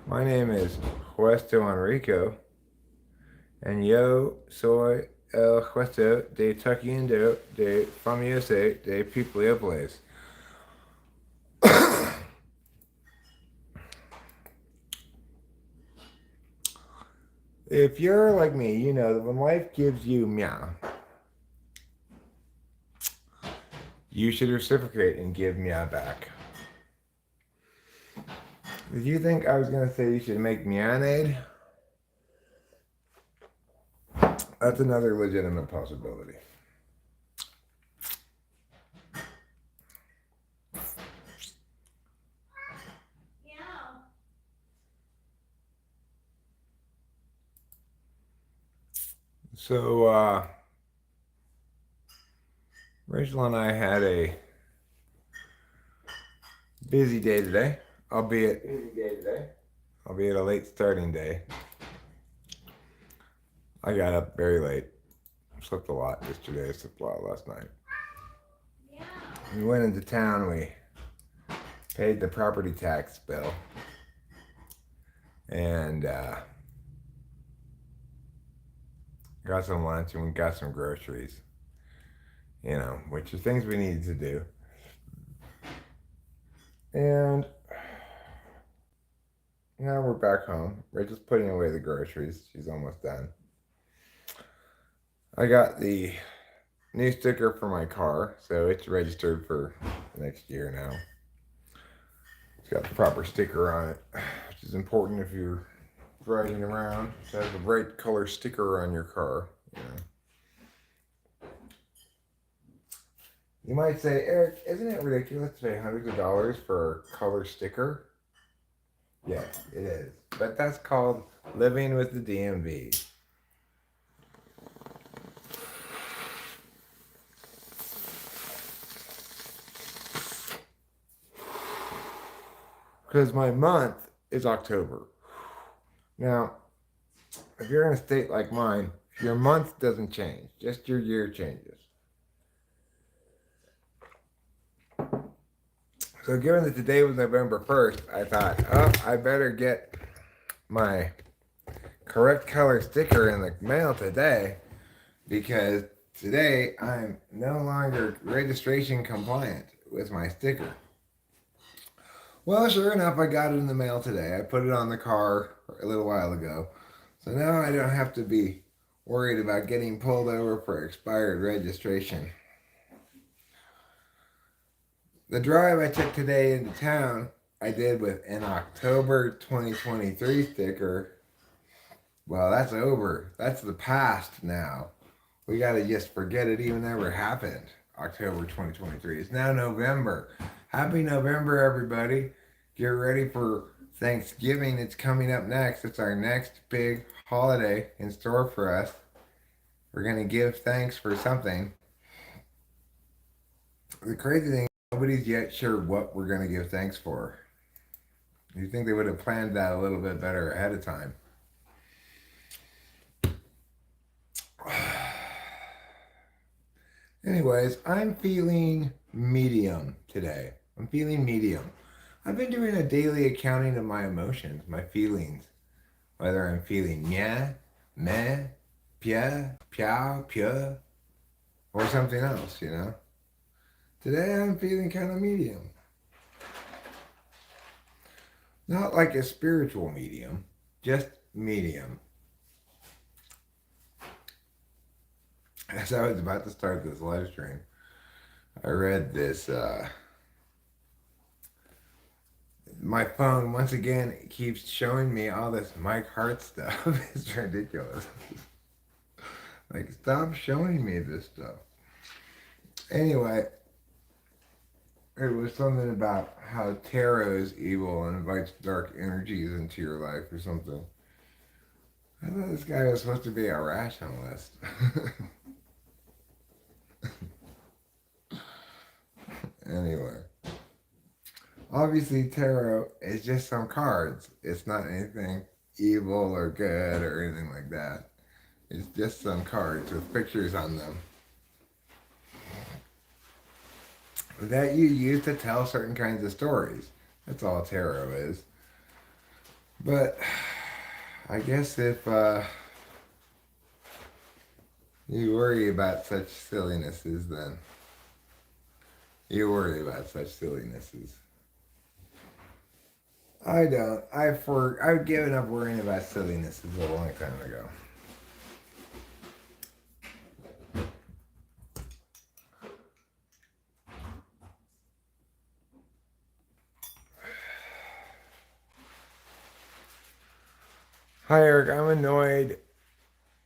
My name is Puesto Enrico, and yo soy el Puesto de Taquiendo de Famoso de Peopleopolis. If you're like me, you know that when life gives you meow, you should reciprocate and give meow back. Did you think I was gonna say you should make meownade? That's another legitimate possibility. So, Rachel and I had a busy day today, albeit albeit a late starting day. I got up very late. Slept a lot yesterday. Slept a lot last night. We went into town. We paid the property tax bill, and got some lunch, and we got some groceries. You know, which are things we needed to do. And now we're back home. Rachel's putting away the groceries. She's almost done. I got the new sticker for my car, so it's registered for next year now. It's got the proper sticker on it, which is important if you're driving around to have the right color sticker on your car. You know. You might say, Eric, isn't it ridiculous to pay hundreds of dollars for a color sticker? Yes, it is. But that's called living with the DMV. Because my month is October. Now, if you're in a state like mine, your month doesn't change, just your year changes. So, given that today was November 1st, I thought, oh, I better get my correct color sticker in the mail today because today I'm no longer registration compliant with my sticker. Well, sure enough, I got it in the mail today. I put it on the car a little while ago. So now I don't have to be worried about getting pulled over for expired registration. The drive I took today into town, I did with an October 2023 sticker. Well, that's over. That's the past now. We got to just forget it even ever happened. October 2023. It's now November. Happy November, everybody. Get ready for Thanksgiving. It's coming up next. It's our next big holiday in store for us. We're going to give thanks for something. The crazy thing, nobody's yet sure what we're going to give thanks for. You think they would have planned that a little bit better ahead of time. Anyways, I'm feeling medium today. I'm feeling medium. I've been doing a daily accounting of my emotions, my feelings. Whether I'm feeling meh, meh, pia, piao, pia, or something else, you know. Today I'm feeling kind of medium. Not like a spiritual medium, just medium. As I was about to start this live stream, I read this. My phone, once again, keeps showing me all this Mike Hart stuff. It's ridiculous. Like, stop showing me this stuff. Anyway, it was something about how tarot is evil and invites dark energies into your life or something. I thought this guy was supposed to be a rationalist. Anyway, obviously tarot is just some cards. It's not anything evil or good or anything like that. It's just some cards with pictures on them that you use to tell certain kinds of stories. That's all tarot is. But I guess if you worry about such sillinesses, then you worry about such sillinesses. I don't. I've given up worrying about sillinesses a long time ago. Hi Eric, I'm annoyed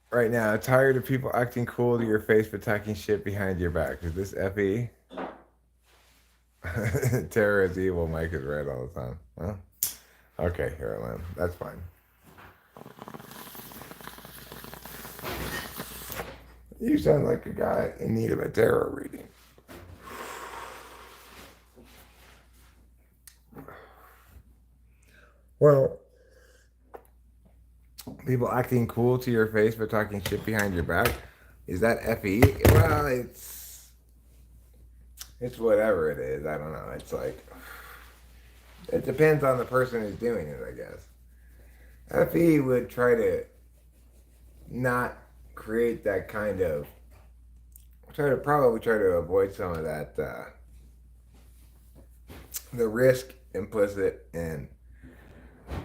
right now. Tired of people acting cool to your face but talking shit behind your back. Is this FE? Terror is evil, Mike is right all the time. Huh? Okay, here I am. That's fine. You sound like a guy in need of a tarot reading. Well, people acting cool to your face but talking shit behind your back. Is that FE? Well, it's whatever it is. I don't know. It's like it depends on the person who's doing it, I guess. FE would try to not create that kind of probably try to avoid some of that the risk implicit in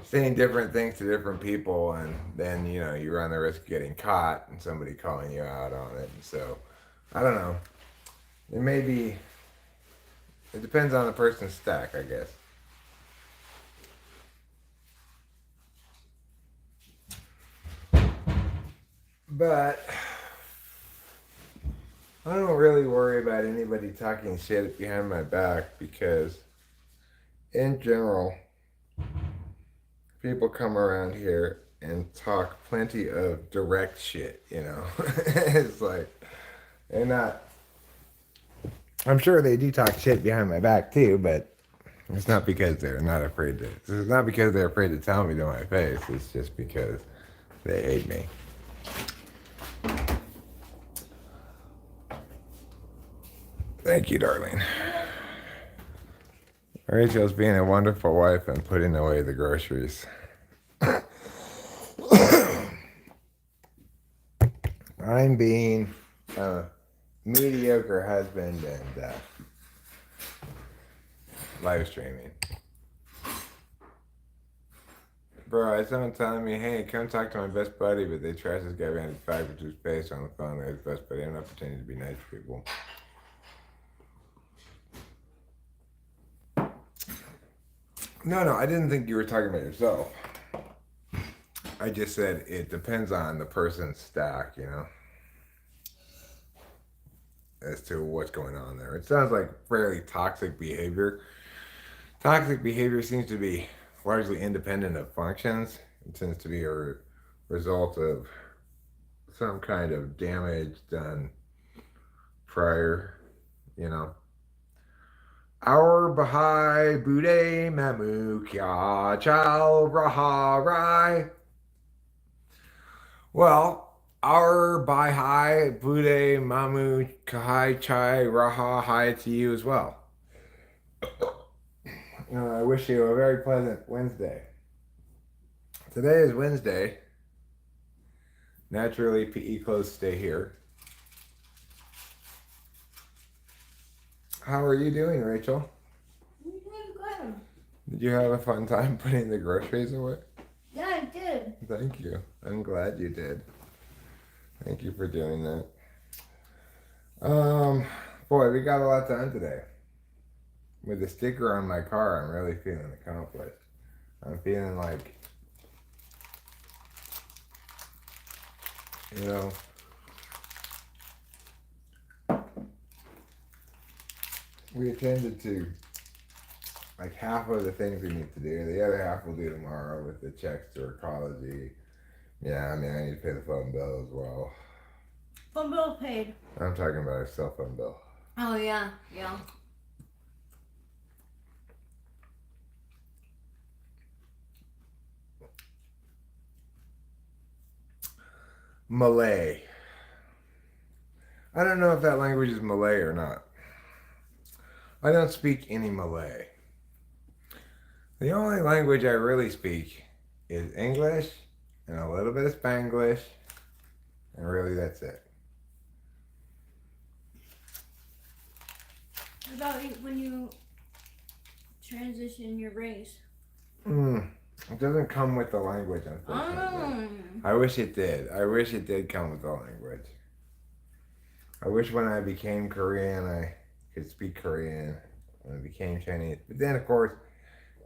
saying different things to different people, and then you run the risk of getting caught and somebody calling you out on it. And so I don't know. It depends on the person's stack, I guess. But I don't really worry about anybody talking shit behind my back because, in general, people come around here and talk plenty of direct shit, It's like, they're not. I'm sure they do talk shit behind my back too, but it's not because they're not afraid to. It's not because they're afraid to tell me to my face. It's just because they hate me. Thank you, darling. Rachel's being a wonderful wife and putting away the groceries. I'm being a mediocre husband and live streaming. Bro, I had someone telling me, hey, come talk to my best buddy, but they trash this guy behind his back with his face on the phone. They're his best buddy. I'm not pretending to be nice to people. No, I didn't think you were talking about yourself. I just said it depends on the person's stack, as to what's going on there. It sounds like fairly toxic behavior. Toxic behavior seems to be largely independent of functions. It tends to be a result of some kind of damage done prior, Our Baha'i Bude Mamu Kya Chal Raha Rai. Well, our Baha'i Bude Mamu Kahai Chai Raha Hai to you as well. I wish you a very pleasant Wednesday. Today is Wednesday. Naturally, PE clothes stay here. How are you doing, Rachel? I'm doing good. Did you have a fun time putting the groceries away? Yeah, I did. Thank you. I'm glad you did. Thank you for doing that. Boy, we got a lot done today. With the sticker on my car, I'm really feeling accomplished. I'm feeling like, we attended to like half of the things we need to do. The other half we'll do tomorrow with the checks to Typology. Yeah, I need to pay the phone bill as well. Phone bill paid. I'm talking about our cell phone bill. Oh, yeah. Malay. I don't know if that language is Malay or not. I don't speak any Malay. The only language I really speak is English and a little bit of Spanglish, and really that's it. What about when you transition your race? It doesn't come with the language, unfortunately. I wish it did. I wish it did come with the language. I wish when I became Korean, I could speak Korean. When I became Chinese. But then, of course,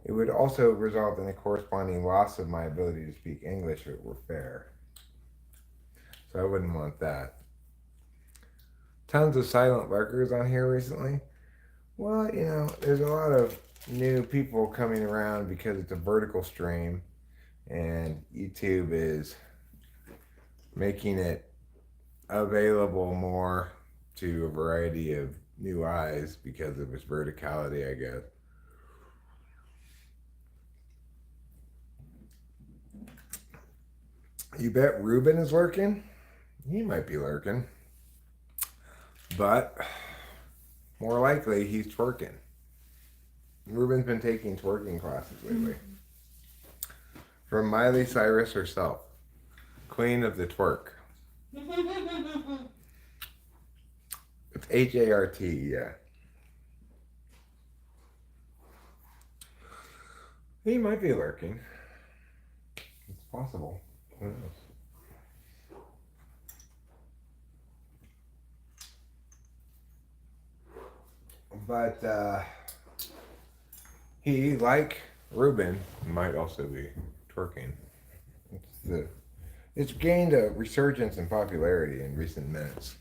it would also result in a corresponding loss of my ability to speak English if it were fair. So I wouldn't want that. Tons of silent lurkers on here recently. Well, there's a lot of new people coming around because it's a vertical stream, and YouTube is making it available more to a variety of new eyes because of its verticality, I guess. You bet Ruben is lurking? He might be lurking. But more likely he's twerking. Ruben's been taking twerking classes lately. From Miley Cyrus herself. Queen of the twerk. It's H-A-R-T, yeah. He might be lurking. It's possible. Who knows? But he, like Ruben, might also be twerking. It's gained a resurgence in popularity in recent minutes.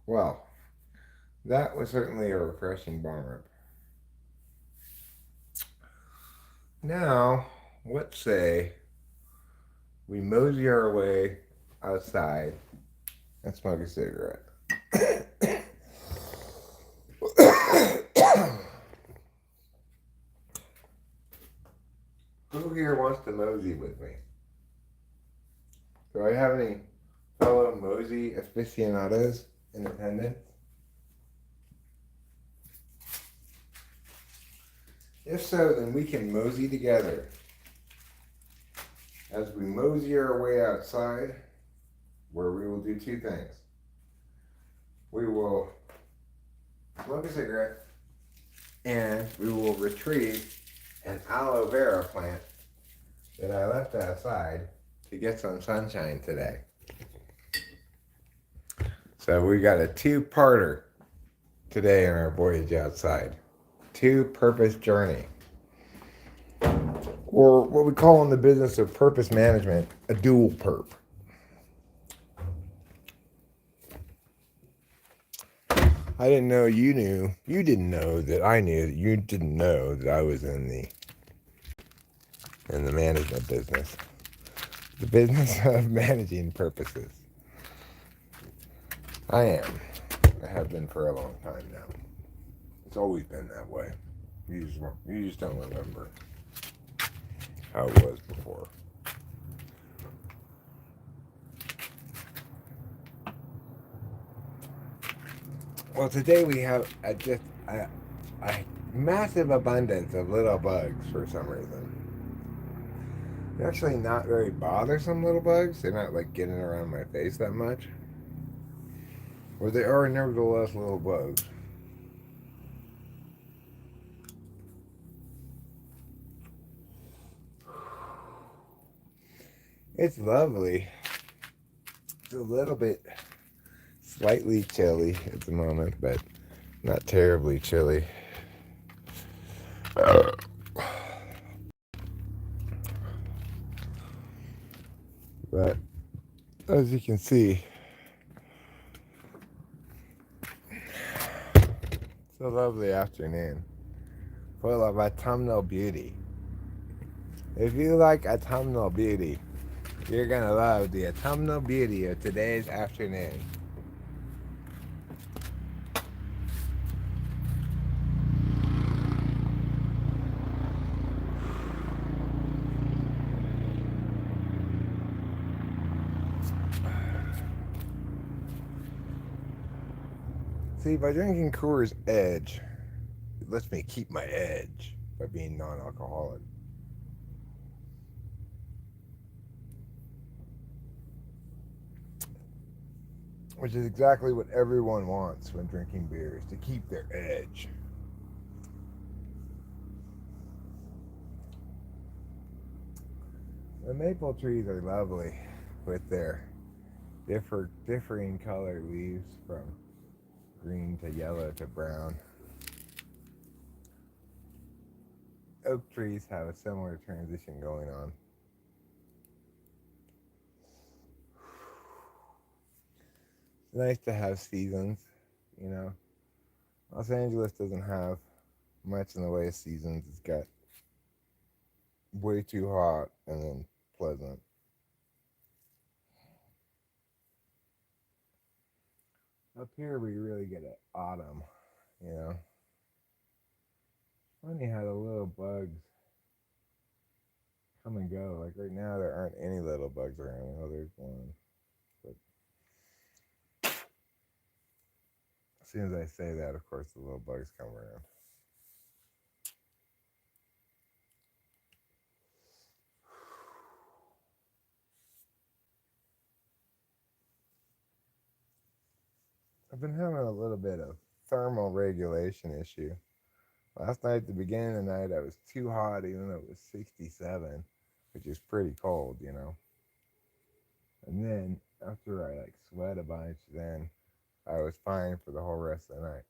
Well, that was certainly a refreshing bomb rip. Now, let's say we mosey our way outside and smoke a cigarette. Who here wants to mosey with me? Do I have any fellow mosey aficionados in attendance? If so, then we can mosey together. As we mosey our way outside, where we will do two things. We will smoke a cigarette, and we will retrieve an aloe vera plant that I left outside to get some sunshine today. So we got a two-parter today on our voyage outside. Two-purpose journey. Or what we call in the business of purpose management, a dual perp. I didn't know you knew. You didn't know that I knew that you didn't know that I was in the management business. The business of managing purposes. I am. I have been for a long time now. It's always been that way. You just don't remember how it was before. Well, today we have a massive abundance of little bugs for some reason. They're actually not very bothersome little bugs. They're not like getting around my face that much. Or they are nevertheless little bugs. It's lovely. It's a little bit slightly chilly at the moment, but not terribly chilly. But as you can see, it's a lovely afternoon full of autumnal beauty. If you like autumnal beauty, you're gonna love the autumnal beauty of today's afternoon. See, by drinking Coors Edge, it lets me keep my edge by being non-alcoholic. Which is exactly what everyone wants when drinking beers, to keep their edge. The maple trees are lovely with their differing color leaves from green to yellow to brown. Oak trees have a similar transition going on. It's nice to have seasons, you know. Los Angeles doesn't have much in the way of seasons. It's got way too hot and then pleasant. Up here we really get an autumn, you know. Funny how the little bugs come and go. Like right now there aren't any little bugs around. Oh, there's one. But as soon as I say that, of course the little bugs come around. I've been having a little bit of thermal regulation issue. Last night, at the beginning of the night, I was too hot, even though it was 67, which is pretty cold, you know. And then after I like sweat a bunch, then I was fine for the whole rest of the night.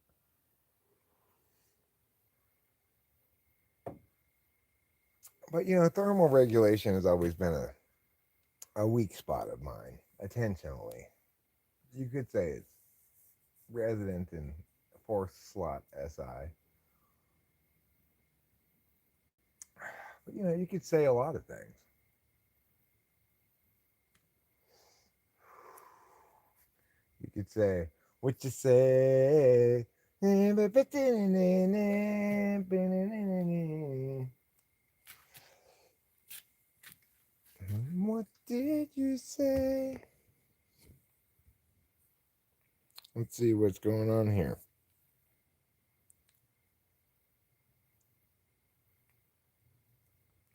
But you know, thermal regulation has always been a weak spot of mine, intentionally. You could say it's resident in fourth slot SI. But you know, you could say a lot of things. You could say, what you say? What did you say? Let's see what's going on here.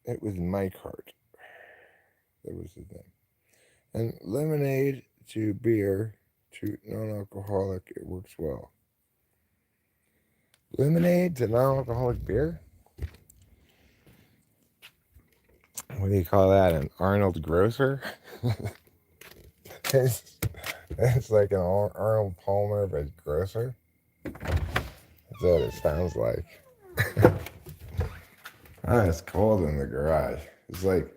It was Mike Hart. That was his name. And lemonade to beer to non-alcoholic, it works well. Lemonade to non-alcoholic beer? What do you call that? An Arnold Grocer? it's like an Arnold Palmer, but grosser. That's what it sounds like. It's cold in the garage. It's like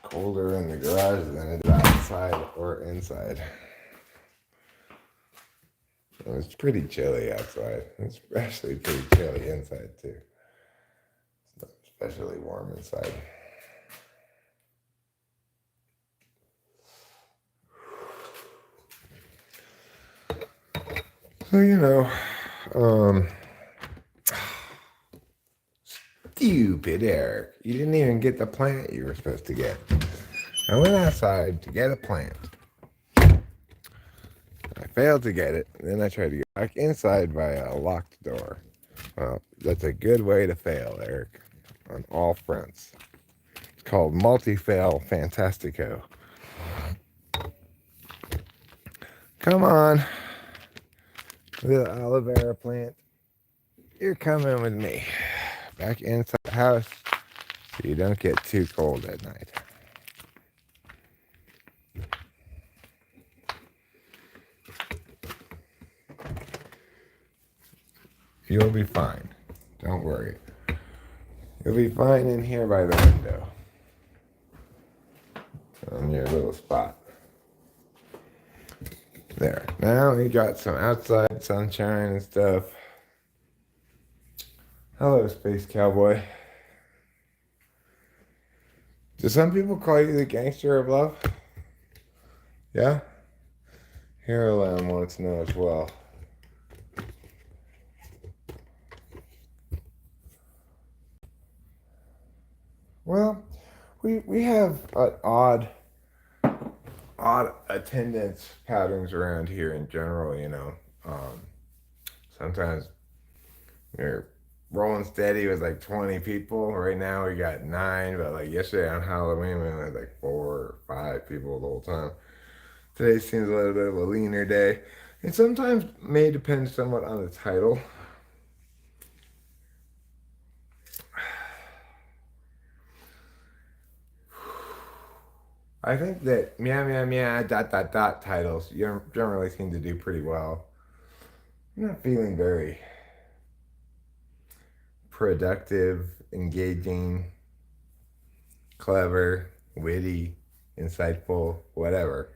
colder in the garage than it is outside or inside. It's pretty chilly outside. It's especially pretty chilly inside too. It's not especially warm inside. So you know, stupid Eric. You didn't even get the plant you were supposed to get. I went outside to get a plant. I failed to get it. Then I tried to get back inside by a locked door. Well, that's a good way to fail, Eric, on all fronts. It's called multi-fail fantastico. Come on, little aloe vera plant. You're coming with me. Back inside the house so you don't get too cold at night. You'll be fine. Don't worry. You'll be fine in here by the window. On your little spot. There. Now we got some outside sunshine and stuff. Hello, Space Cowboy. Do some people call you the gangster of love? Yeah? Hero Lamb wants to know as well. Well, we have an odd odd attendance patterns around here in general, you know. Sometimes we're rolling steady with like 20 people. Right now we got 9, but like yesterday on Halloween we had like 4 or 5 people the whole time. Today seems a little bit of a leaner day. It sometimes may depend somewhat on the title. I think that meow meow meow dot dot dot titles generally seem to do pretty well. I'm not feeling very productive, engaging, clever, witty, insightful, whatever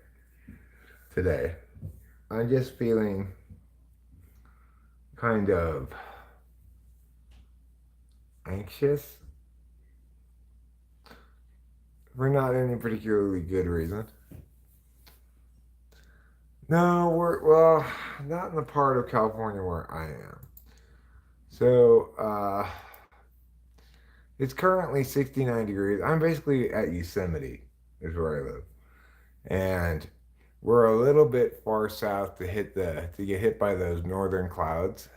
today. I'm just feeling kind of anxious for not any particularly good reason. No, well, not in the part of California where I am. So, it's currently 69 degrees. I'm basically at Yosemite, is where I live. And we're a little bit far south to get hit by those northern clouds.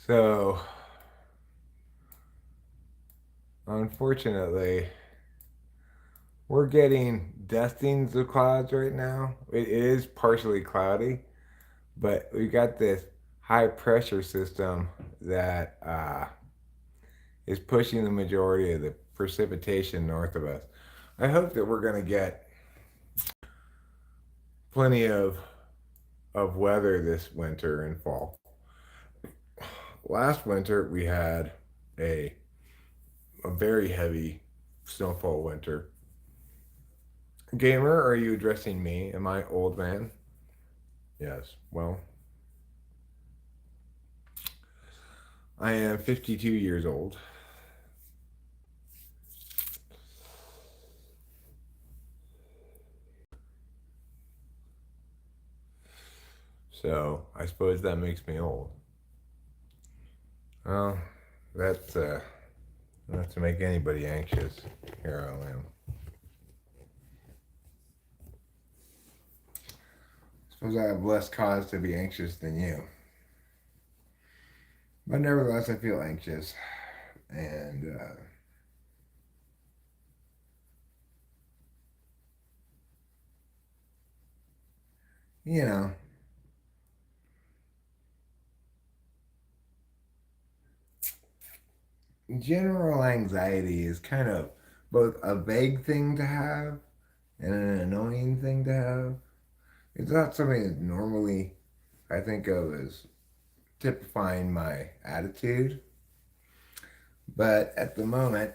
So, unfortunately, we're getting dustings of clouds right now. It is partially cloudy, but we got this high pressure system that is pushing the majority of the precipitation north of us. I hope that we're going to get plenty of weather this winter and fall. Last winter we had a a very heavy snowfall winter. Gamer, are you addressing me? Am I old man? Yes. Well, I am 52 years old. So I suppose that makes me old. Well, that's not to make anybody anxious. Here I am. Suppose I have less cause to be anxious than you. But nevertheless, I feel anxious. And, you know, general anxiety is kind of both a vague thing to have and an annoying thing to have. It's not something that normally I think of as typifying my attitude, but at the moment,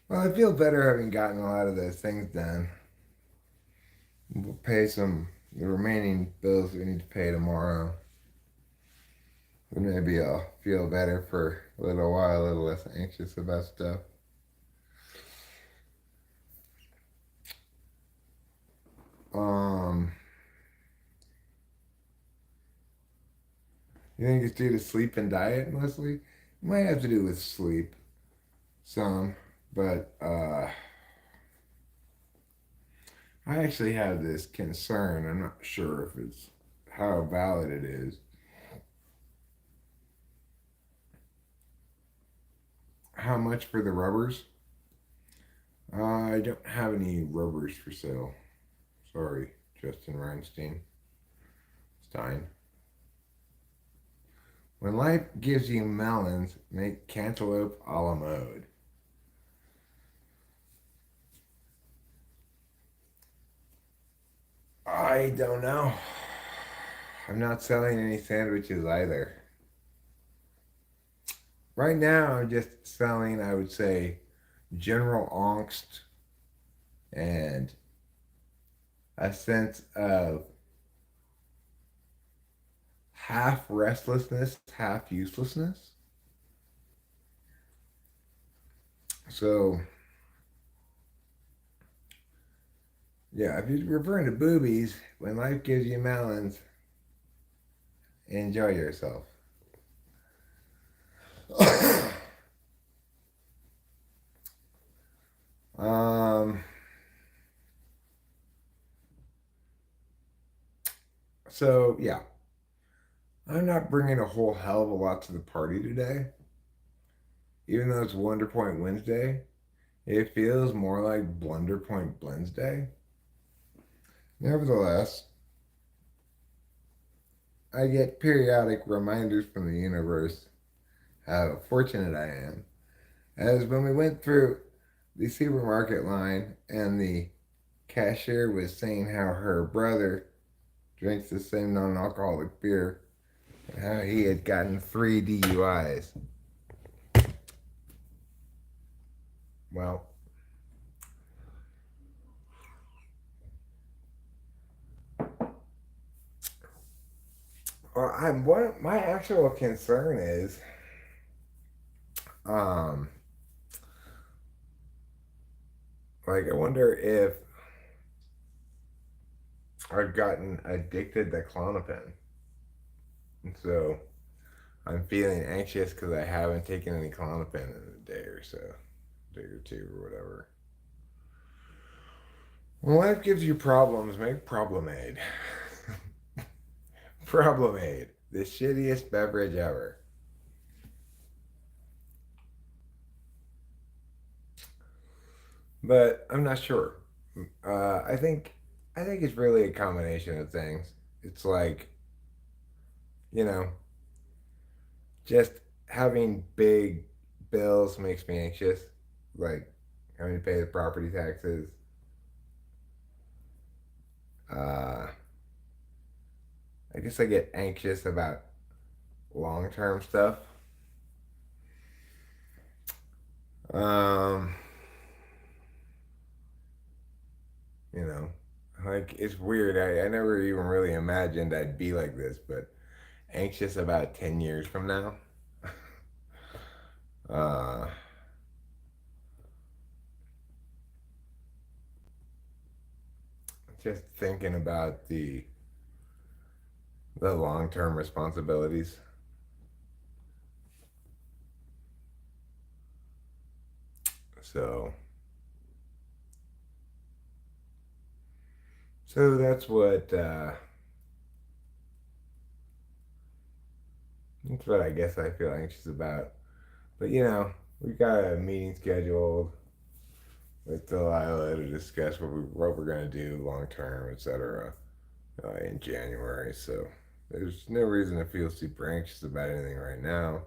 well, I feel better having gotten a lot of those things done. We'll pay the remaining bills that we need to pay tomorrow. And maybe I'll feel better for a little while, a little less anxious about stuff. Um, you think it's due to sleep and diet mostly? It might have to do with sleep, some, but I actually have this concern. I'm not sure if it's how valid it is. How much for the rubbers? I don't have any rubbers for sale. Sorry, Justin Reinstein. Stein. When life gives you melons, make cantaloupe a la mode. I don't know. I'm not selling any sandwiches either. Right now, I'm just selling, I would say, general angst and a sense of half restlessness, half uselessness. So, yeah, if you're referring to boobies, when life gives you melons, enjoy yourself. um, so yeah, I'm not bringing a whole hell of a lot to the party today. Even though it's Wonder Point Wednesday, it feels more like Blunder Point Blends Day. Nevertheless, I get periodic reminders from the universe how fortunate I am. As when we went through the supermarket line and the cashier was saying how her brother drinks the same non alcoholic beer and how he had gotten 3 DUIs. Well, what my actual concern is, um, like I wonder if I've gotten addicted to Klonopin, and so I'm feeling anxious because I haven't taken any Klonopin in a day or so, day or two or whatever. When life gives you problems, make Problemade. Problemade, the shittiest beverage ever. But I'm not sure. I think it's really a combination of things. It's like, you know, just having big bills makes me anxious. Like having to pay the property taxes. Uh, I guess I get anxious about long term stuff. Um, you know, like it's weird. I never even really imagined I'd be like this, but anxious about 10 years from now. uh, just thinking about the long term responsibilities. So that's what I guess I feel anxious about. But we've got a meeting scheduled with Delilah to discuss what we're gonna do long term, etc. In January. So there's no reason to feel super anxious about anything right now.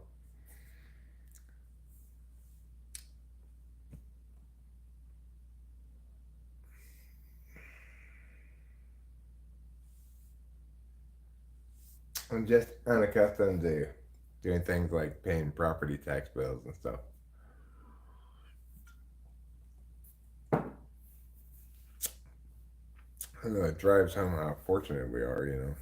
I'm just unaccustomed to doing things like paying property tax bills and stuff. I know it drives home how fortunate we are.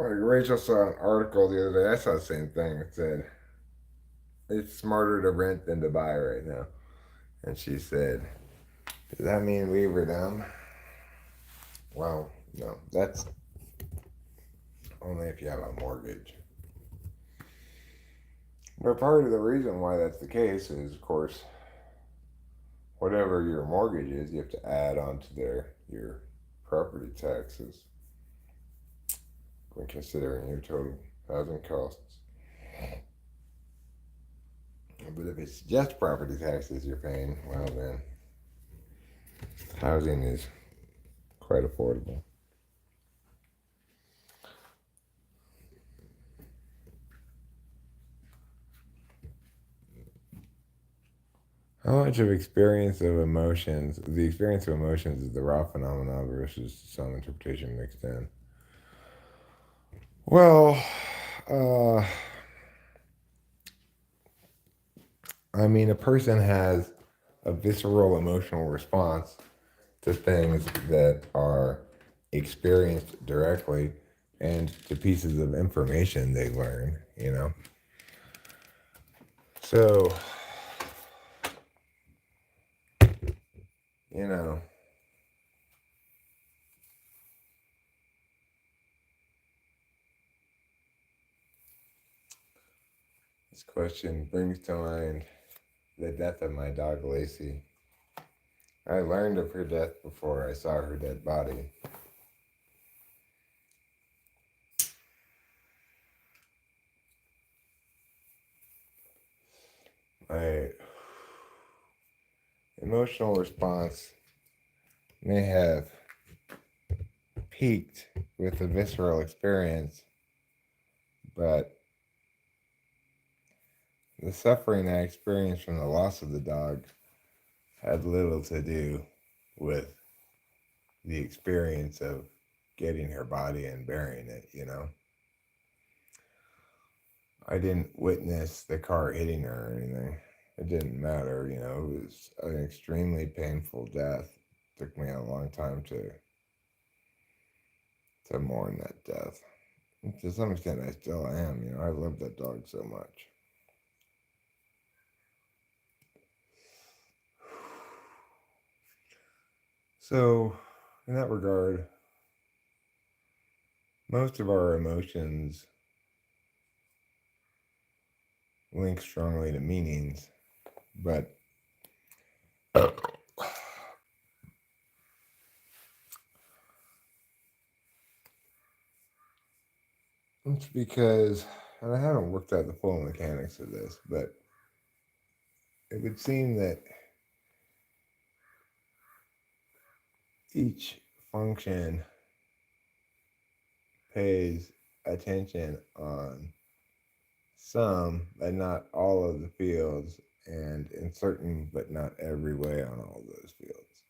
Like Rachel saw an article the other day. I saw the same thing. It said it's smarter to rent than to buy right now. And she said, "Does that mean we were dumb?" Well, no. That's only if you have a mortgage. But part of the reason why that's the case is, of course, whatever your mortgage is, you have to add on to your property taxes when considering your total housing costs. But if it's just property taxes you're paying, well then housing is quite affordable. How much of the experience of emotions is the raw phenomena versus some interpretation mixed in? Well, uh, I mean, a person has a visceral emotional response to things that are experienced directly and to pieces of information they learn. So, you know, This question brings to mind the death of my dog Lacey. I learned of her death before I saw her dead body. My emotional response may have peaked with a visceral experience, but the suffering I experienced from the loss of the dog had little to do with the experience of getting her body and burying it, you know? I didn't witness the car hitting her or anything. It didn't matter, you know, it was an extremely painful death. It took me a long time to mourn that death. And to some extent, I still am, you know, I love that dog so much. So, in that regard, most of our emotions link strongly to meanings, but it's because, and I haven't worked out the full mechanics of this, but it would seem that each function pays attention on some, but not all of the fields, and in certain, but not every way on all those fields.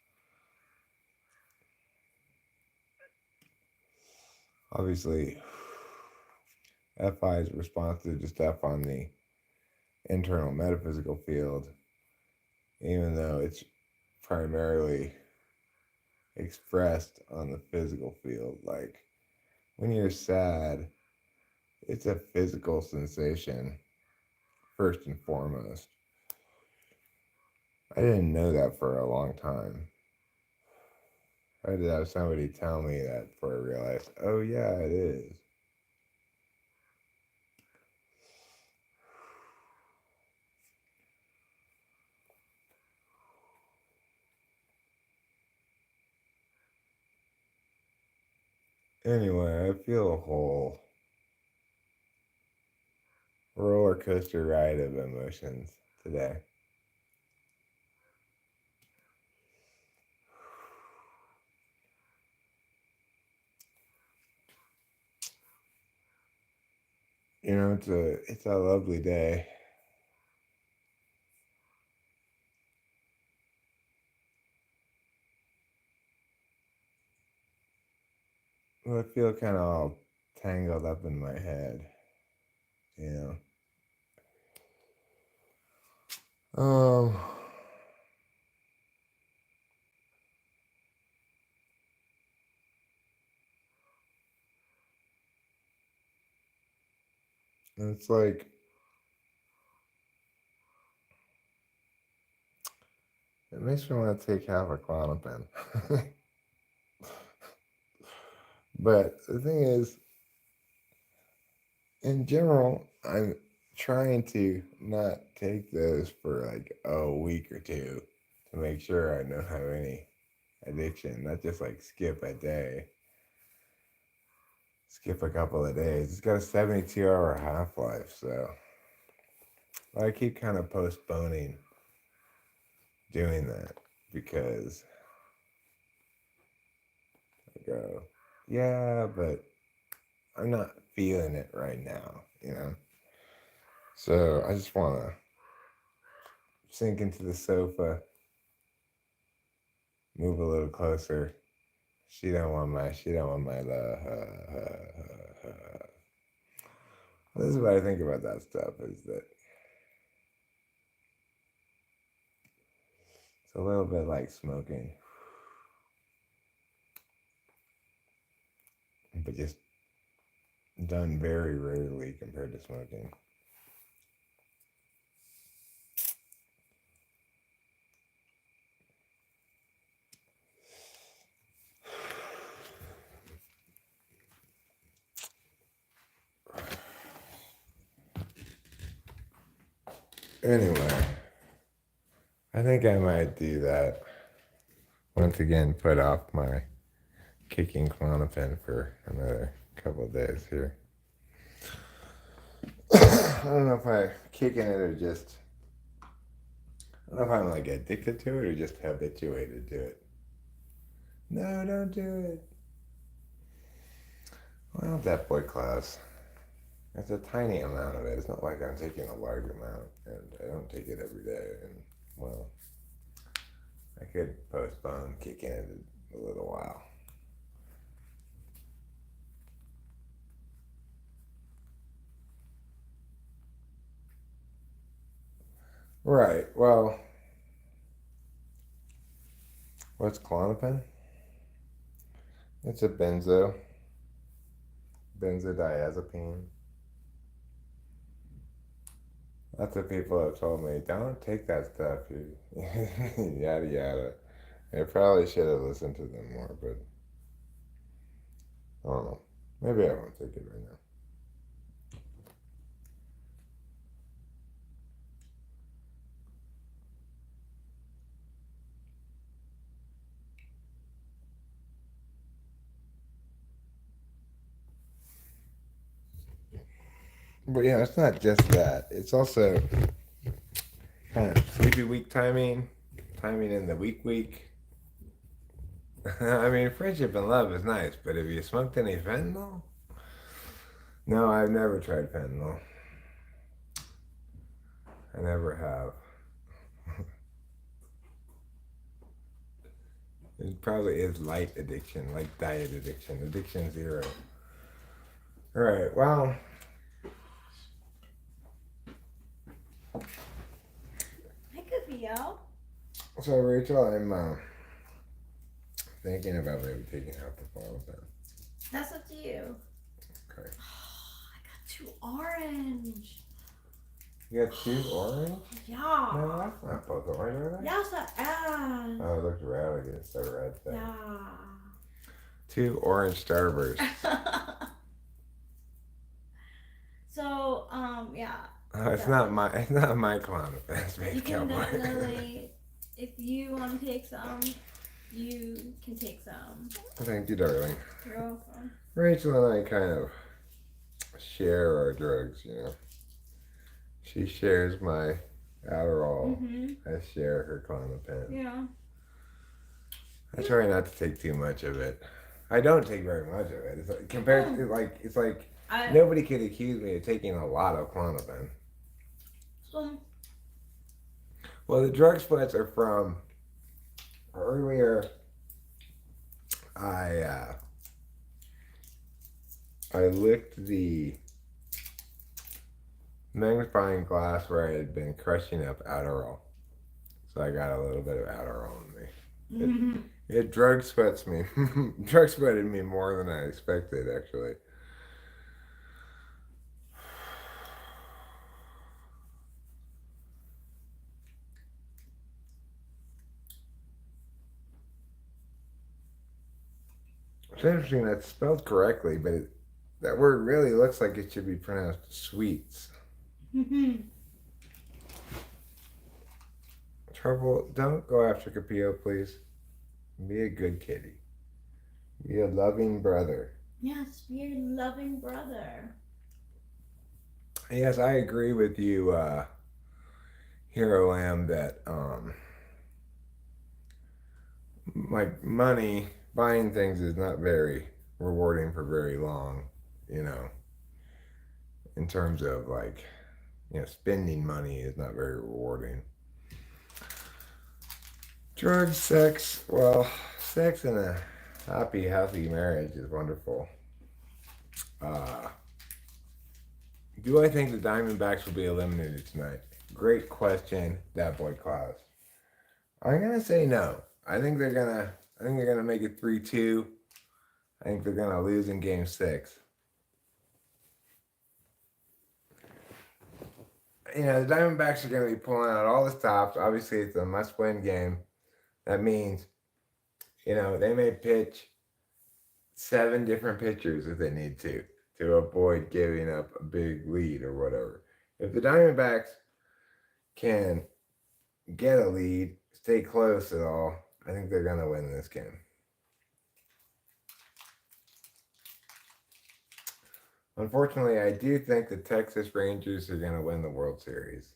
Obviously, FI is responsive to stuff on the internal metaphysical field, even though it's primarily expressed on the physical field. Like when you're sad, it's a physical sensation, first and foremost. I didn't know that for a long time. I had to have somebody tell me that before I realized, oh yeah, it is. Anyway, I feel a whole roller coaster ride of emotions today. You know, it's a lovely day. Well, I feel kind of all tangled up in my head, you know. Um, it's like it makes me want to take half a Klonopin. But the thing is, in general, I'm trying to not take those for like a week or two to make sure I don't have any addiction, not just like skip a day, skip a couple of days. It's got a 72-hour half-life, so I keep kind of postponing doing that because I go, yeah, but I'm not feeling it right now, you know? So I just want to sink into the sofa, move a little closer. She don't want my love. This is what I think about that stuff, is that it's a little bit like smoking, but just done very rarely compared to smoking. Anyway, I think I might do that. Once again, put off my kicking Klonopin for another couple of days here. I don't know if I'm kicking it or just. I don't know if I'm like addicted to it or just habituated to it. No, don't do it. Well, that boy class. It's a tiny amount of it. It's not like I'm taking a large amount, and I don't take it every day. And well, I could postpone kicking it a little while. Right. Well, what's Klonopin? It's a benzodiazepine. Lots of people have told me, don't take that stuff. You yada yada. I probably should have listened to them more, but I don't know. Maybe I won't take it right now. But yeah, it's not just that. It's also kind of sleepy week timing in the week. I mean, friendship and love is nice, but have you smoked any fentanyl? No, I've never tried fentanyl. I never have. It probably is light addiction, like diet addiction. Addiction zero. All right, well. Hi, Cookie-o. So, Rachel, I'm thinking about maybe taking out the bottle then. That's up to you. Okay. Oh, I got 2 orange. You got 2 orange? Yeah. No, that's not both orange, are they? Yes, I am. Oh, it looked red. I guess the red thing. Yeah. 2 orange starbursts. So, yeah. Oh, it's not my Klonopin, Space You can Cowboy. definitely, if you want to take some, you can take some. Thank you, darling. You're welcome. Rachel and I kind of share our drugs, you know. She shares my Adderall. Mm-hmm. I share her Klonopin. Yeah. I try not to take too much of it. I don't take very much of it. It's like, compared to it's like nobody could accuse me of taking a lot of Klonopin. Well, the drug splits are from earlier. I licked the magnifying glass where I had been crushing up Adderall, so I got a little bit of Adderall in me. Mm-hmm. It drug sweats me. Drug sweated me more than I expected, actually. It's interesting that's spelled correctly, but that word really looks like it should be pronounced sweets. Mm-hmm. Trouble, don't go after Capillo, please. Be a good kitty. Be a loving brother. Yes, be a loving brother. Yes, I agree with you, Hero Lamb, that like money, buying things is not very rewarding for very long, you know. In terms of like, you know, spending money is not very rewarding. Drugs, sex, well, sex in a happy, healthy marriage is wonderful. Do I think the Diamondbacks will be eliminated tonight? Great question, that boy Klaus. I'm gonna say no. I think they're gonna make it 3-2. I think they're gonna lose in Game 6. You know, the Diamondbacks are gonna be pulling out all the stops. Obviously, it's a must-win game. That means, you know, they may pitch 7 different pitchers if they need to avoid giving up a big lead or whatever. If the Diamondbacks can get a lead, stay close at all, I think they're going to win this game. Unfortunately, I do think the Texas Rangers are going to win the World Series,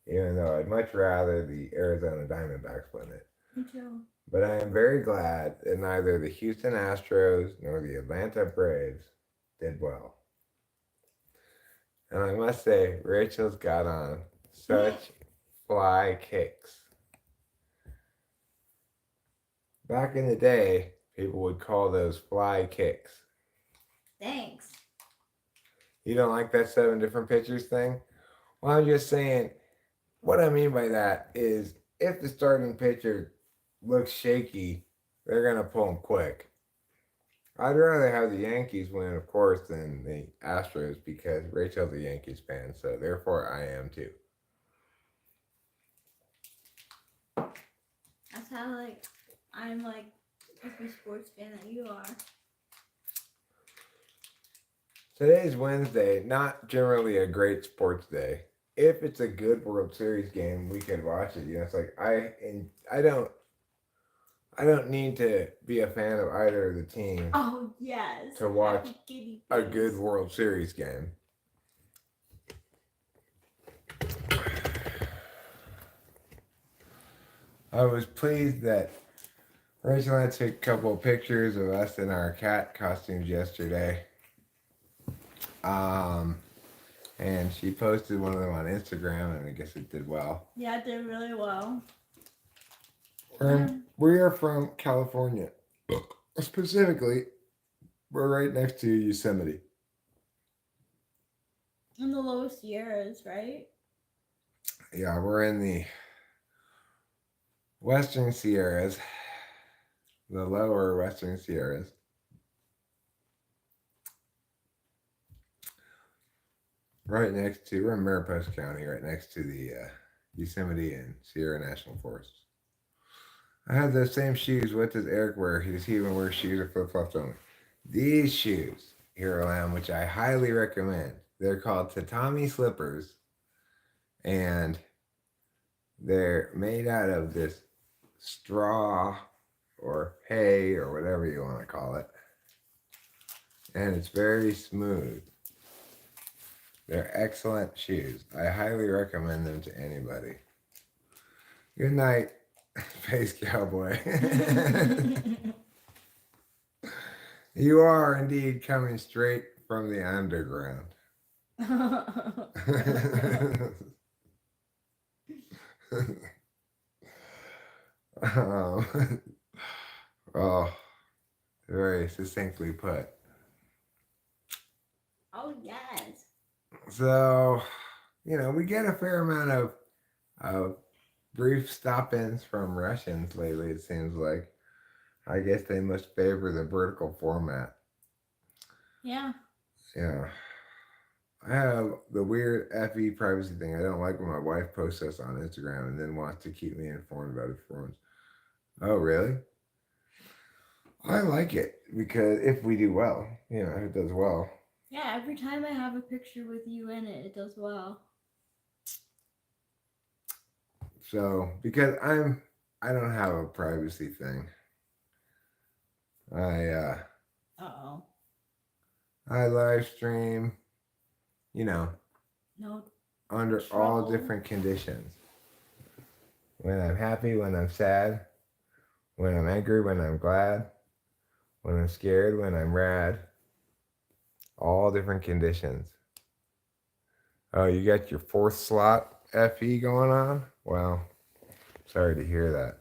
even though I'd much rather the Arizona Diamondbacks win it. Me too. But I am very glad that neither the Houston Astros nor the Atlanta Braves did well. And I must say, Rachel's got on such fly kicks. Back in the day, people would call those fly kicks. Thanks. You don't like that 7 different pitchers thing? Well, I'm just saying, what I mean by that is if the starting pitcher looks shaky, they're going to pull him quick. I'd rather have the Yankees win, of course, than the Astros because Rachel's a Yankees fan, so therefore I am too. That's how I'm every sports fan that you are. Today's Wednesday, not generally a great sports day. If it's a good World Series game, we could watch it. You know, it's like I don't need to be a fan of either of the teams. Oh yes. To watch a good World Series game. I was pleased that Rachel and I took a couple of pictures of us in our cat costumes yesterday. And she posted one of them on Instagram, and I guess it did well. Yeah, it did really well. We are from California. Specifically, we're right next to Yosemite. In the low Sierras, right? Yeah, we're in the Western Sierras, the lower Western Sierras. Right next to, we're in Mariposa County, right next to the Yosemite and Sierra National Forest. I have those same shoes. What does Eric wear? Does he even wear shoes or flip-flops only? These shoes, Hero Lamb, which I highly recommend. They're called tatami slippers, and they're made out of this straw or hay or whatever you want to call it. And it's very smooth. They're excellent shoes. I highly recommend them to anybody. Good night, Space Cowboy. You are indeed coming straight from the underground. Oh, very succinctly put. Oh yes. So, you know, we get a fair amount of brief stop-ins from Russians lately, it seems like. I guess they must favor the vertical format. Yeah. Yeah. I have the weird FE privacy thing. I don't like when my wife posts us on Instagram and then wants to keep me informed about it for once. Oh, really? I like it because if we do well, you know, if it does well. Yeah, every time I have a picture with you in it, it does well. So, because I don't have a privacy thing. I live stream, you know, under all different conditions. When I'm happy, when I'm sad, when I'm angry, when I'm glad, when I'm scared, when I'm rad. All different conditions. Oh, you got your 4th slot FE going on? Well, sorry to hear that.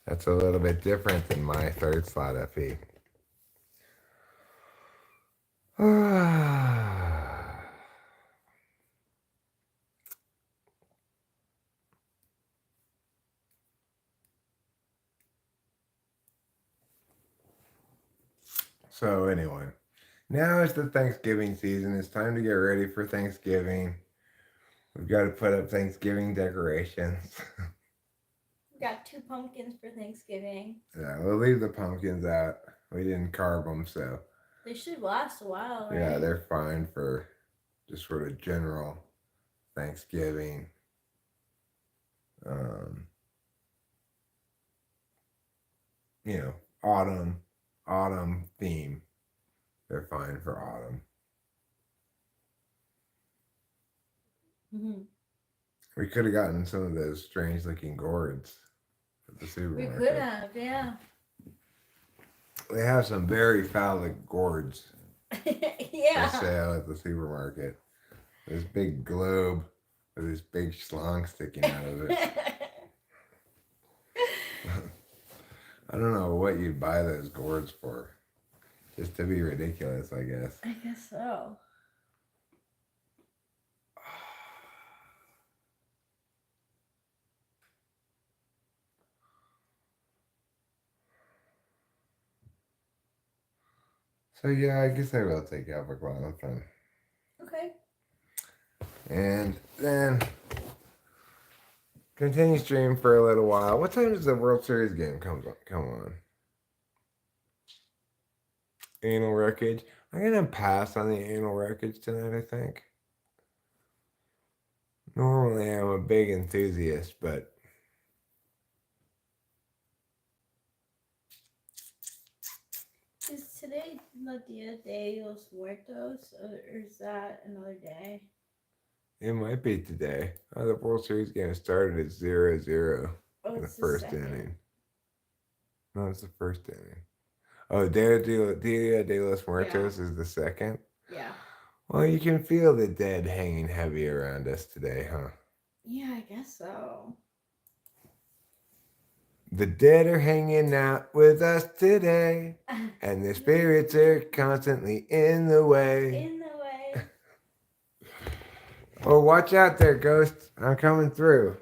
That's a little bit different than my 3rd slot FE. So anyway, now it's the Thanksgiving season. It's time to get ready for Thanksgiving. We've got to put up Thanksgiving decorations. We got 2 pumpkins for Thanksgiving. Yeah, we'll leave the pumpkins out. We didn't carve them, so. They should last a while, right? Yeah, they're fine for just sort of general Thanksgiving. Um, autumn theme. They're fine for autumn. Mm-hmm. We could have gotten some of those strange looking gourds at the We supermarket. could have, yeah. They have some very phallic gourds Yeah. for sale at the supermarket. This big globe with this big schlong sticking out of it. I don't know what you'd buy those gourds for. Just to be ridiculous, I guess. I guess so. So yeah, I guess I will take avocado then. Okay. And then continue stream for a little while. What time does the World Series game come on? Anal wreckage. I'm gonna pass on the anal wreckage tonight, I think. Normally I'm a big enthusiast, but Is today the Dia de los Muertos, or is that another day? it might be today. The World Series game started at 0-0 in the first inning. No, it's the first inning. Oh, Dia de los Muertos is the second? Yeah. Well, you can feel the dead hanging heavy around us today, huh? Yeah, I guess so. The dead are hanging out with us today, and the spirits are constantly in the way. In the way. Oh, watch out there, ghosts. I'm coming through.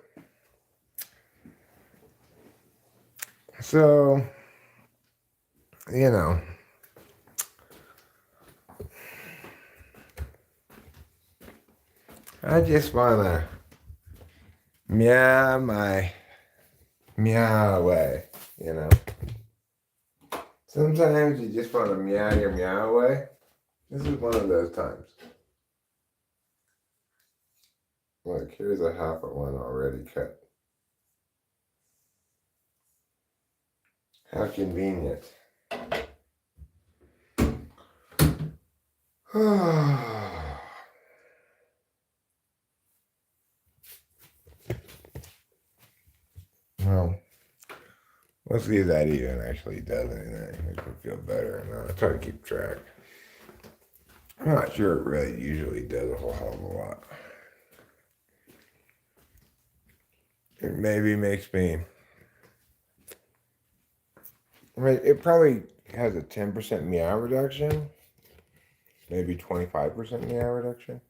So, I just want to meow my meow away, Sometimes you just want to meow your meow away. This is one of those times. Look, here's a half of one already cut. How convenient. Well, let's see if that even actually does anything. Makes me feel better. And I'll try to keep track. I'm not sure it really usually does a whole hell of a lot. It maybe makes me. I mean, it probably has a 10% meow reduction. Maybe 25% meow reduction.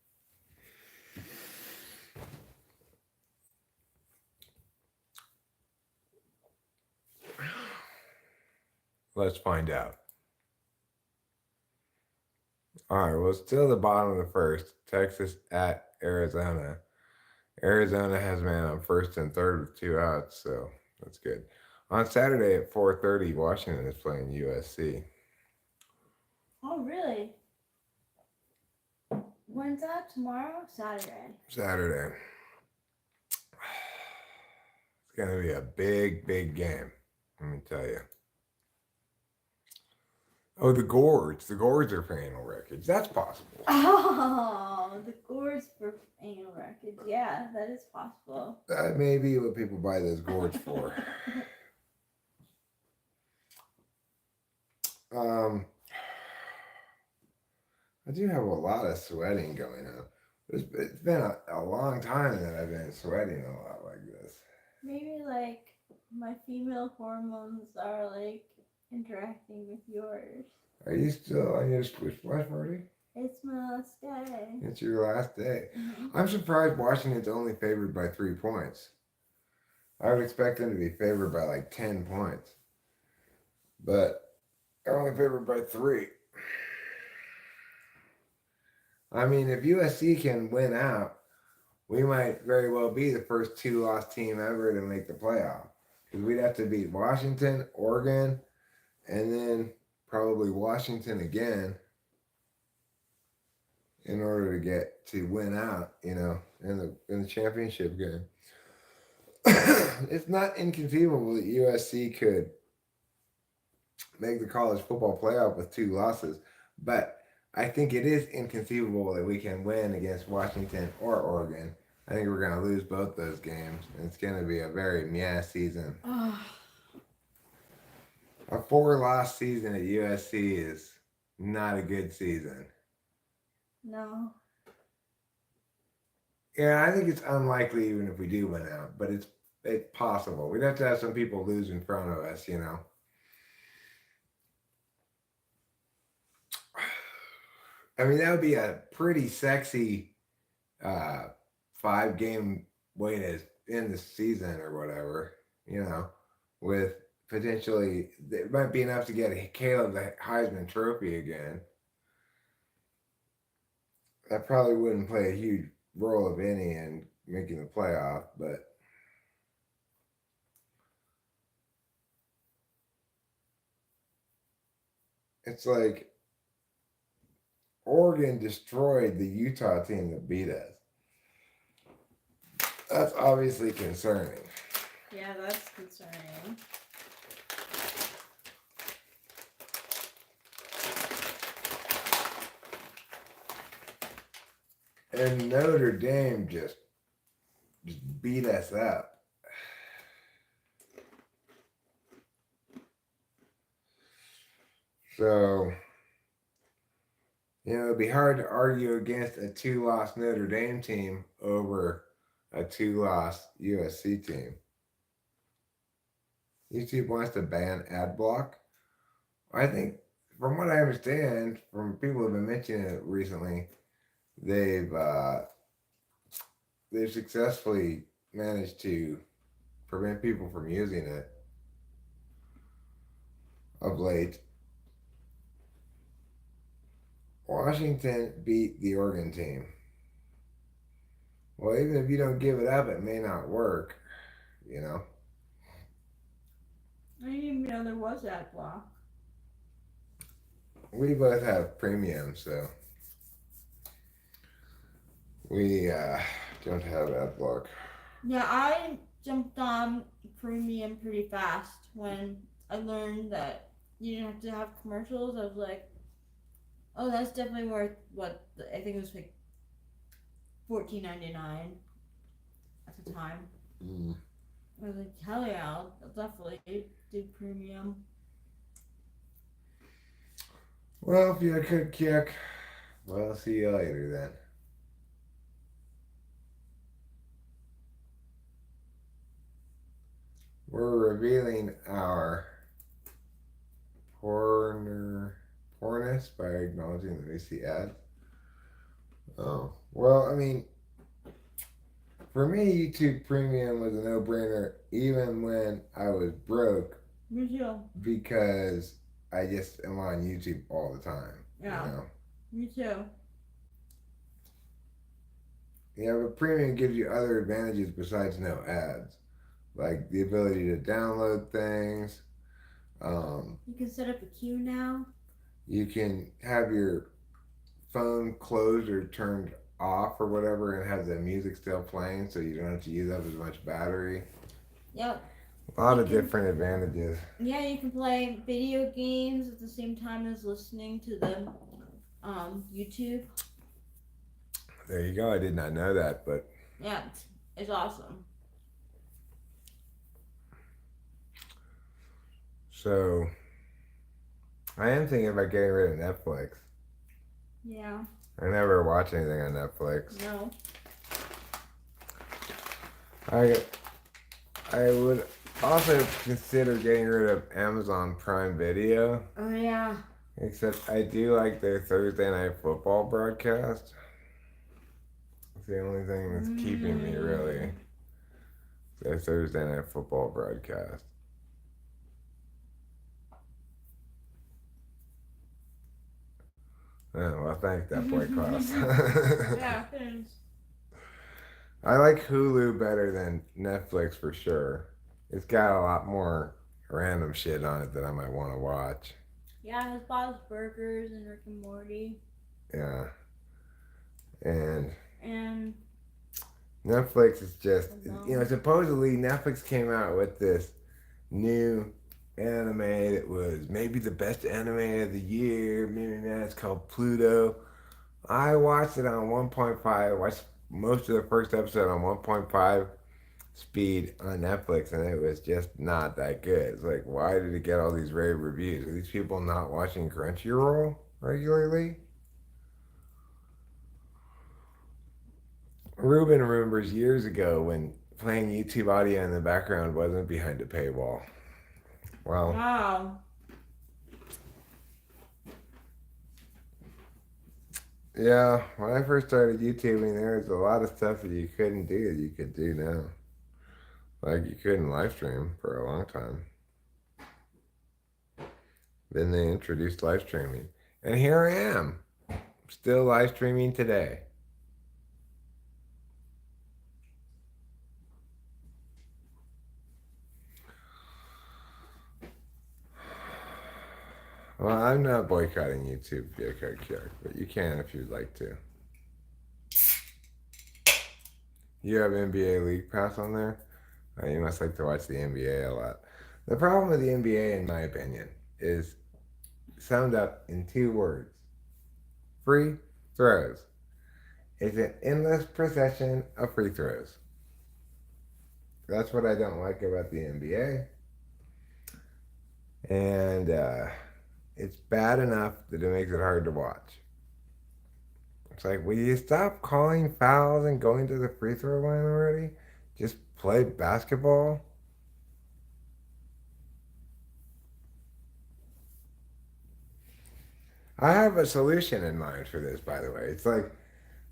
Let's find out. All right, well, still the bottom of the first. Texas at Arizona. Arizona has man on first and third with 2 outs, so that's good. On Saturday at 4:30, Washington is playing USC. Oh, really? When's that? Tomorrow? Saturday. Saturday. It's going to be a big, big game, let me tell you. Oh, the gourds. The gourds are for anal wreckage. That's possible. Oh, the gourds for anal wreckage. Yeah, that is possible. That may be what people buy those gourds for. I do have a lot of sweating going on. It's been a long time that I've been sweating a lot like this. Maybe like my female hormones are like interacting with yours. Are you still on your splash party? It's my last day. It's your last day. Mm-hmm. I'm surprised Washington's only favored by 3 points. I would expect them to be favored by like 10 points. But they're only favored by 3. I mean, if USC can win out, we might very well be the first 2-loss team ever to make the playoff. Because we'd have to beat Washington, Oregon, and then probably Washington again in order to get to win out, in the championship game. It's not inconceivable that USC could make the college football playoff with 2 losses, but I think it is inconceivable that we can win against Washington or Oregon. I think we're going to lose both those games, and it's going to be a very meh season. A 4-loss season at USC is not a good season. No. Yeah, I think it's unlikely even if we do win out, but it's possible. We'd have to have some people lose in front of us, I mean, that would be a pretty sexy 5-game way to end the season or whatever, with potentially, it might be enough to get Caleb the Heisman Trophy again. That probably wouldn't play a huge role of any in making the playoff, but it's like Oregon destroyed the Utah team that beat us. That's obviously concerning. Yeah, that's concerning. And Notre Dame just beat us up. So, it'd be hard to argue against a 2-loss Notre Dame team over a 2-loss USC team. YouTube wants to ban ad block. I think, from what I understand, from people who've been mentioning it recently, they've successfully managed to prevent people from using it of late. Washington beat the Oregon team. Well, even if you don't give it up, it may not work, I didn't even know there was that block. We both have premium, so we don't have ad block. Yeah, I jumped on premium pretty fast when I learned that you didn't have to have commercials. I was like, oh, that's definitely worth what I think it was like $14.99 at the time. I was like, hell yeah, I'll definitely do premium. Well, if you could kick, well, see you later then. We're revealing our porness by acknowledging that we see ads. Oh, well, I mean, for me, YouTube Premium was a no-brainer even when I was broke. Me too. Because I just am on YouTube all the time. Yeah. Me too. Yeah, but premium gives you other advantages besides no ads, like the ability to download things. You can set up a queue now. You can have your phone closed or turned off or whatever and have the music still playing, so you don't have to use up as much battery. Yep. A lot of different advantages. Yeah, you can play video games at the same time as listening to the YouTube. There you go. I did not know that, but yeah, it's awesome. So I am thinking about getting rid of Netflix. Yeah. I never watch anything on Netflix. No. I would also consider getting rid of Amazon Prime Video. Oh yeah. Except I do like their Thursday Night Football broadcast. It's the only thing that's keeping me really. Their Thursday Night Football broadcast. Oh, well, thanks, that boy Klaus. Yeah, thanks. I like Hulu better than Netflix for sure. It's got a lot more random shit on it that I might want to watch. Yeah, it has Bob's Burgers and Rick and Morty. Yeah. And And Netflix is just, alone. supposedly Netflix came out with this new anime that was maybe the best anime of the year. Maybe that's called Pluto. I watched it on 1.5. I watched most of the first episode on 1.5 speed on Netflix, and it was just not that good. It's like, why did it get all these rave reviews? Are these people not watching Crunchyroll regularly? Ruben remembers years ago when playing YouTube audio in the background wasn't behind a paywall. Well, Wow. yeah, when I first started YouTubing, there was a lot of stuff that you couldn't do that you could do now. Like you couldn't live stream for a long time. Then they introduced live streaming. And here I am, still live streaming today. Well, I'm not boycotting YouTube, but you can if you'd like to. You have NBA League Pass on there? You must like to watch the NBA a lot. The problem with the NBA, in my opinion, is summed up in two words: free throws. It's an endless procession of free throws. That's what I don't like about the NBA. And it's bad enough that it makes it hard to watch. It's like, will you stop calling fouls and going to the free throw line already? Just play basketball. I have a solution in mind for this, by the way. It's like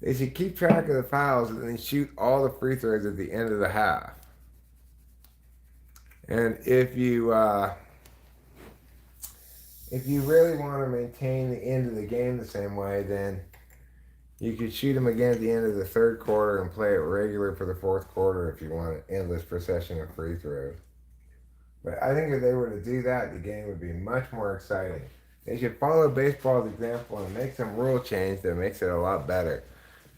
they should keep track of the fouls and then shoot all the free throws at the end of the half. And if you really want to maintain the end of the game the same way, then you could shoot them again at the end of the third quarter and play it regular for the fourth quarter if you want an endless procession of free throws. But I think if they were to do that, the game would be much more exciting. They should follow baseball's example and make some rule change that makes it a lot better.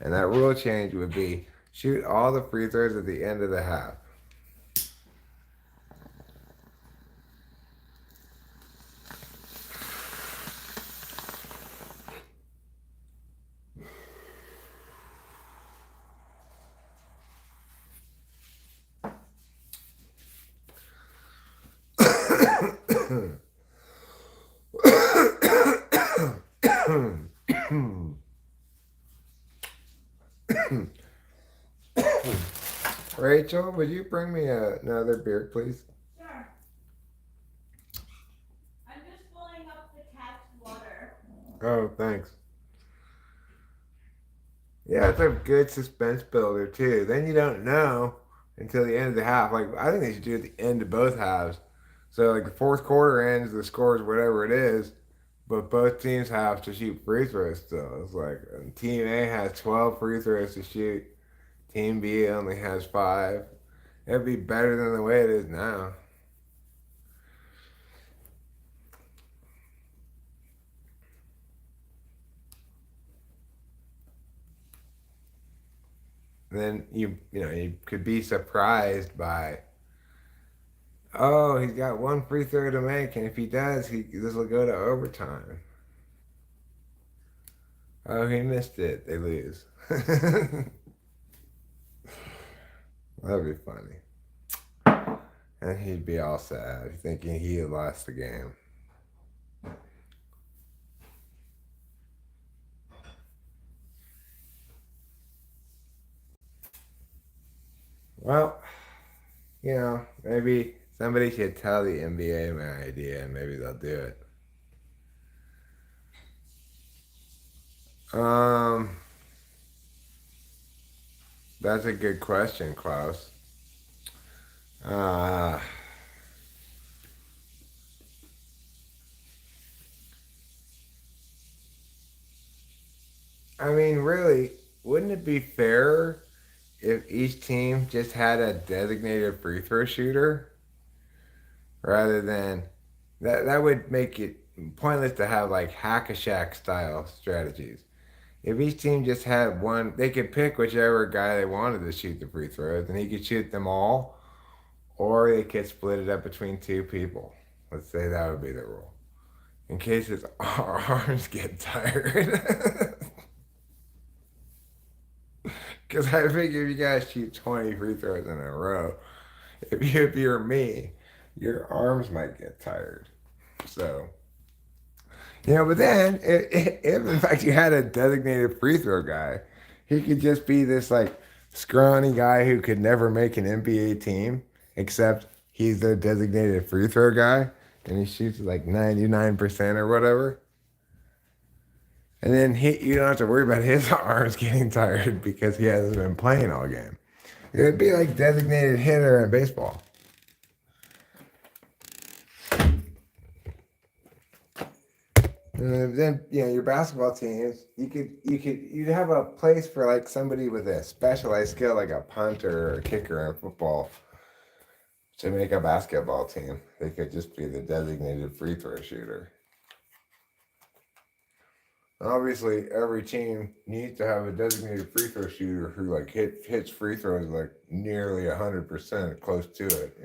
And that rule change would be shoot all the free throws at the end of the half. Rachel, would you bring me another beer, please? Sure. I'm just filling up the cat's water. Oh, thanks. Yeah, it's a good suspense builder too. Then you don't know until the end of the half. Like I think they should do it at the end of both halves. So like the fourth quarter ends, the score is whatever it is, but both teams have to shoot free throws still. It's like Team A has 12 free throws to shoot. Team B only has 5. It'd be better than the way it is now. Then you could be surprised by, oh, he's got one free throw to make, and if he does, this will go to overtime. Oh, he missed it. They lose. That'd be funny. And he'd be all sad, thinking he had lost the game. Well, maybe somebody should tell the NBA my idea, and maybe they'll do it. Um, that's a good question, Klaus. Uh, I mean, really, wouldn't it be fair if each team just had a designated free throw shooter rather than that would make it pointless to have like hack a Shack style strategies. If each team just had one, they could pick whichever guy they wanted to shoot the free throws, and he could shoot them all, or they could split it up between two people. Let's say that would be the rule. In case his arms get tired. Because I figure if you guys shoot 20 free throws in a row, if you're me, your arms might get tired. So, but then if in fact you had a designated free throw guy, he could just be this like scrawny guy who could never make an NBA team, except he's the designated free throw guy and he shoots like 99% or whatever. And then you don't have to worry about his arms getting tired because he hasn't been playing all game. It would be like designated hitter in baseball. And then your basketball teams, you'd have a place for like somebody with a specialized skill like a punter or a kicker in football to make a basketball team. They could just be the designated free throw shooter. Obviously, every team needs to have a designated free throw shooter who like hits free throws like nearly 100%, close to it.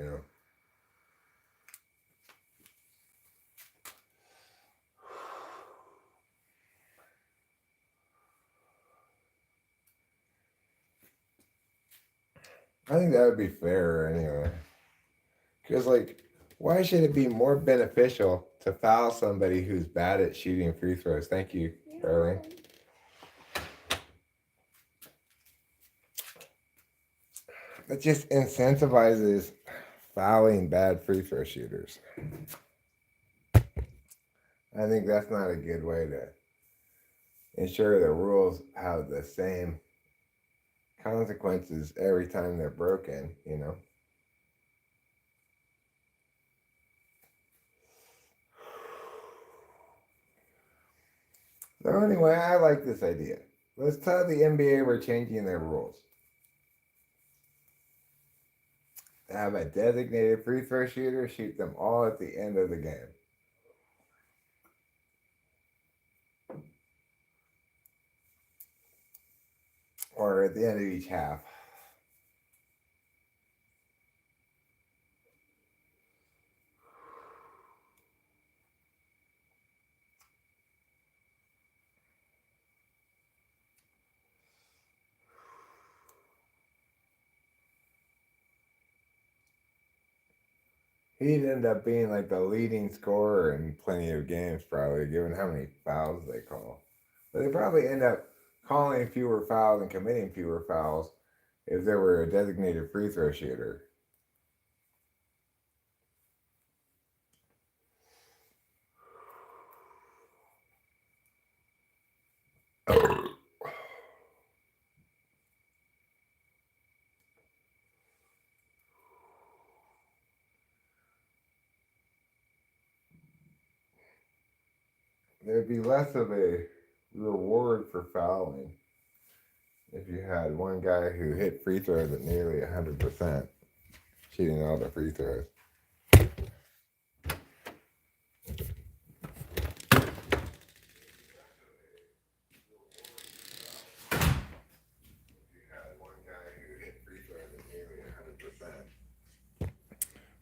I think that would be fair anyway. Because like, why should it be more beneficial to foul somebody who's bad at shooting free throws? Thank you, Darlene. It just incentivizes fouling bad free throw shooters. I think that's not a good way to ensure the rules have the same consequences every time they're broken. So anyway, I like this idea. Let's tell the NBA we're changing their rules. Have a designated free throw shooter shoot them all at the end of the game. Or at the end of each half. He'd end up being like the leading scorer in plenty of games, probably, given how many fouls they call. But they probably end up calling fewer fouls and committing fewer fouls if there were a designated free throw shooter. There'd be less of a reward for fouling if you had one guy who hit free throws at nearly 100%, shooting all the free throws.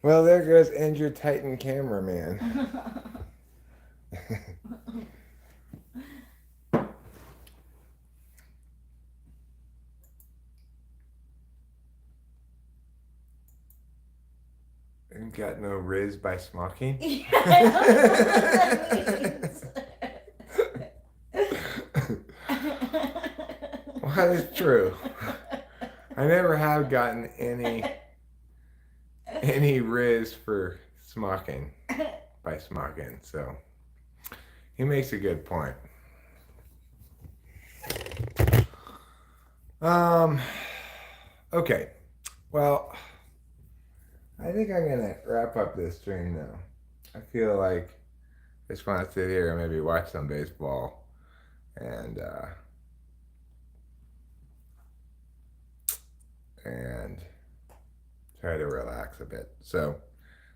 Well, there goes injured Titan cameraman. And got no riz by smocking? Well, that is true. I never have gotten any riz for smocking by smocking, so he makes a good point. Okay. Well, I think I'm gonna wrap up this stream now. I feel like I just want to sit here and maybe watch some baseball and try to relax a bit. So,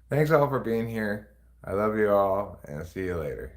thanks all for being here. I love you all, and see you later.